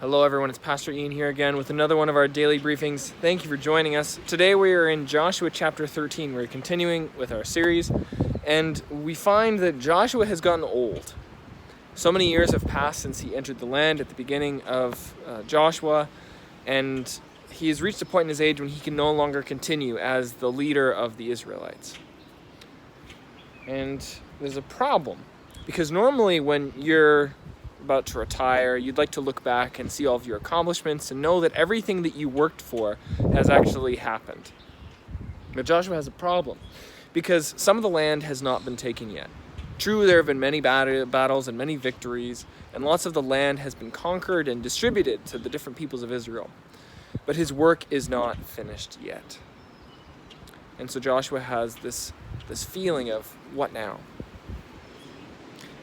Hello everyone, it's Pastor Ian here again with another one of our daily briefings. Thank you for joining us. Today we are in Joshua chapter 13. We're continuing with our series, and we find that Joshua has gotten old. So many years have passed since he entered the land at the beginning of Joshua, and he has reached a point in his age when he can no longer continue as the leader of the Israelites. And there's a problem, because normally when you're about to retire, you'd like to look back and see all of your accomplishments and know that everything that you worked for has actually happened. But Joshua has a problem, because some of the land has not been taken yet. True, there have been many battles and many victories, and lots of the land has been conquered and distributed to the different peoples of Israel. But his work is not finished yet. And so Joshua has this feeling of, what now?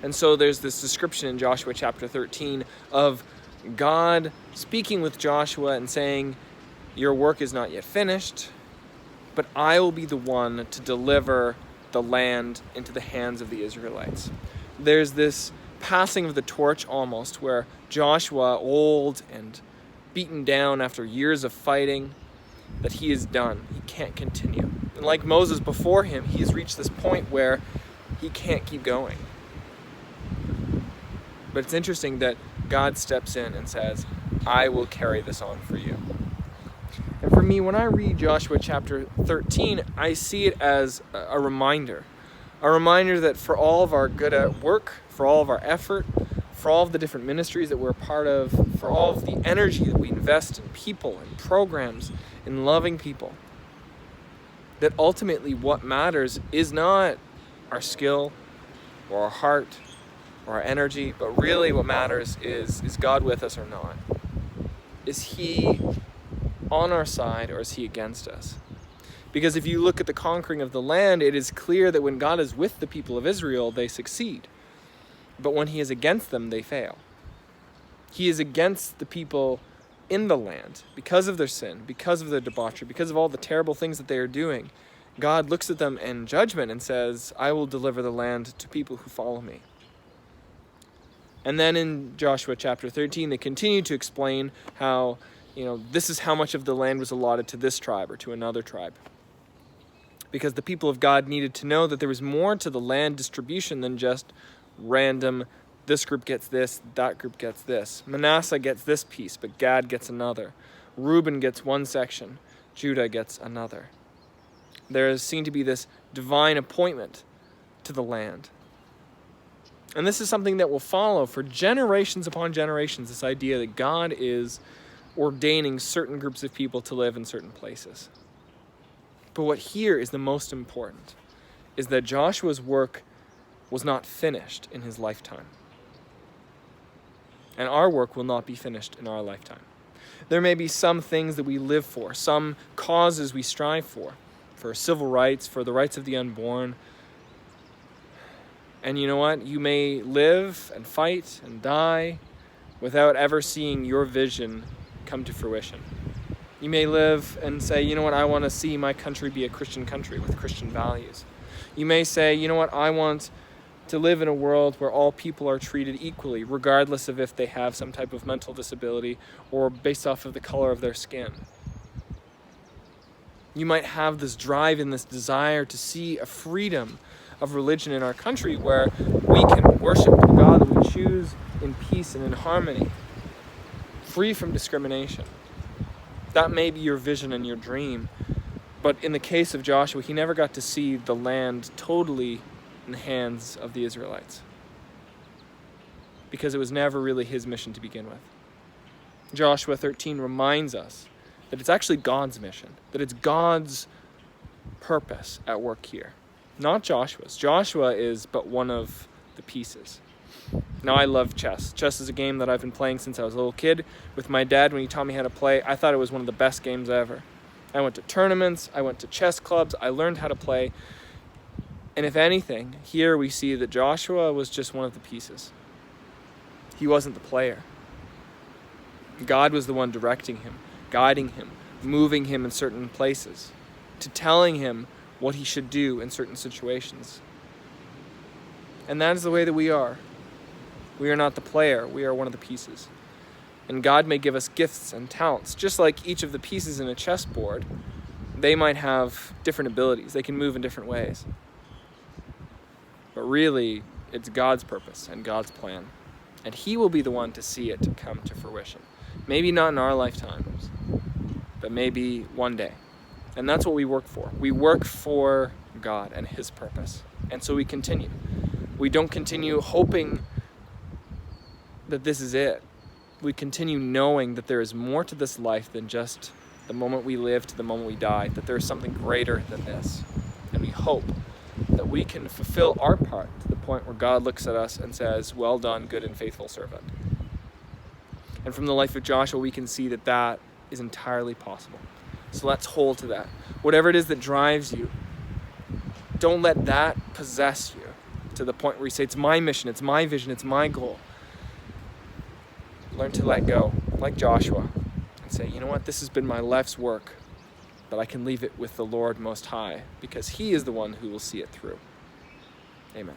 And so there's this description in Joshua chapter 13 of God speaking with Joshua and saying, your work is not yet finished, but I will be the one to deliver the land into the hands of the Israelites. There's this passing of the torch almost, where Joshua, old and beaten down after years of fighting, that he is done. He can't continue. And like Moses before him, he's reached this point where he can't keep going. But it's interesting that God steps in and says, I will carry this on for you. And for me, when I read Joshua chapter 13, I see it as a reminder that for all of our good work, for all of our effort, for all of the different ministries that we're a part of, for all of the energy that we invest in people and programs, in loving people, that ultimately what matters is not our skill or our heart or our energy, but really what matters is God with us or not? Is he on our side or is he against us? Because if you look at the conquering of the land, it is clear that when God is with the people of Israel, they succeed. But when he is against them, they fail. He is against the people in the land because of their sin, because of their debauchery, because of all the terrible things that they are doing. God looks at them in judgment and says, I will deliver the land to people who follow me. And then in Joshua chapter 13, they continue to explain how, this is how much of the land was allotted to this tribe or to another tribe. Because the people of God needed to know that there was more to the land distribution than just random, this group gets this, that group gets this. Manasseh gets this piece, but Gad gets another. Reuben gets one section, Judah gets another. There is seen to be this divine appointment to the land. And this is something that will follow for generations upon generations, this idea that God is ordaining certain groups of people to live in certain places. But what here is the most important is that Joshua's work was not finished in his lifetime. And our work will not be finished in our lifetime. There may be some things that we live for, some causes we strive for civil rights, for the rights of the unborn. And you know what? You may live and fight and die without ever seeing your vision come to fruition. You may live and say, you know what? I want to see my country be a Christian country with Christian values. You may say, you know what? I want to live in a world where all people are treated equally, regardless of if they have some type of mental disability or based off of the color of their skin. You might have this drive and this desire to see a freedom of religion in our country where we can worship the God that we choose in peace and in harmony, free from discrimination. That may be your vision and your dream, but in the case of Joshua, he never got to see the land totally in the hands of the Israelites, because it was never really his mission to begin with. Joshua 13 reminds us that it's actually God's mission, that it's God's purpose at work here. Not Joshua's. Joshua is but one of the pieces. Now, I love chess. Chess is a game that I've been playing since I was a little kid. With my dad, when he taught me how to play, I thought it was one of the best games ever. I went to tournaments, I went to chess clubs, I learned how to play. And if anything, here we see that Joshua was just one of the pieces. He wasn't the player. God was the one directing him, guiding him, moving him in certain places, to telling him what he should do in certain situations. And that is the way that we are. We are not the player, we are one of the pieces. And God may give us gifts and talents. Just like each of the pieces in a chessboard, they might have different abilities. They can move in different ways. But really, it's God's purpose and God's plan. And He will be the one to see it come to fruition. Maybe not in our lifetimes, but maybe one day. And that's what we work for. We work for God and His purpose. And so we continue. We don't continue hoping that this is it. We continue knowing that there is more to this life than just the moment we live to the moment we die, that there is something greater than this. And we hope that we can fulfill our part to the point where God looks at us and says, "Well done, good and faithful servant." And from the life of Joshua, we can see that that is entirely possible. So let's hold to that. Whatever it is that drives you, don't let that possess you to the point where you say, "It's my mission, it's my vision, it's my goal." Learn to let go, like Joshua, and say, "You know what, this has been my life's work, but I can leave it with the Lord Most High, because He is the one who will see it through." Amen.